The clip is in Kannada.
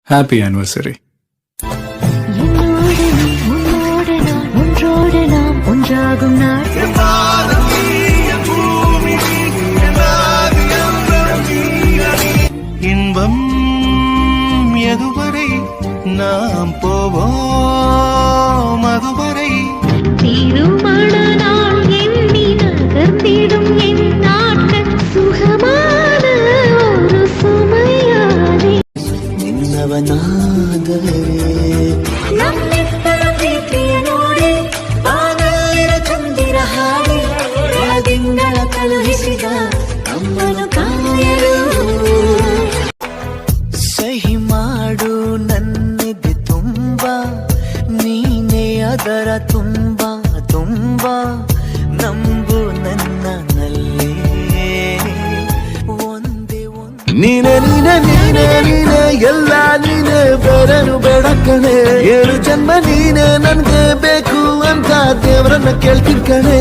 Happy anniversary. ஒன்றாகும் நாள் இன்பம் எதுவரை நாம் போவோம் அதுவரை தீருமான நாள் எண்ணி நகர்ந்திடும் என் நாட்கள் சுகமான ஒரு சுமையானே ನಿನ್ನವನಾದರೆ ನಮ್ಮಿಬ್ಬರ ಪ್ರೀತಿಯ ನೋಡಿ ಬಾನಲ್ಲಿರ ಚಂದಿರ ಹಾಡಿ ಬೆಳದಿಂಗಳ ಕಳುಹಿಸಿದ ನಮ್ಮನ್ನು ಕಾಯಲು ಸಹಿ ಮಾಡು ನನ್ನಿದೆ ತುಂಬಾ ನೀನೇ ಅದರ ತುಂಬಾ ತುಂಬಾ ನಂಬು ನನ್ನಲ್ಲೇ ಒಂದೇ ಒಂದು ನೀನೆ ನೀನೆ ನೀನೆ ನೀನೆ ಎಲ್ಲ ನೀನೆ ಬೇರೆನು ಬೇಡಕ್ಕಣೆ ಏಳು ಜನ್ಮ ನೀನೆ ನನ್ಗೆ ಬೇಕು ಅಂತ ದೇವರನ್ನ ಕೇಳ್ತೀನಿ ಕಣೆ.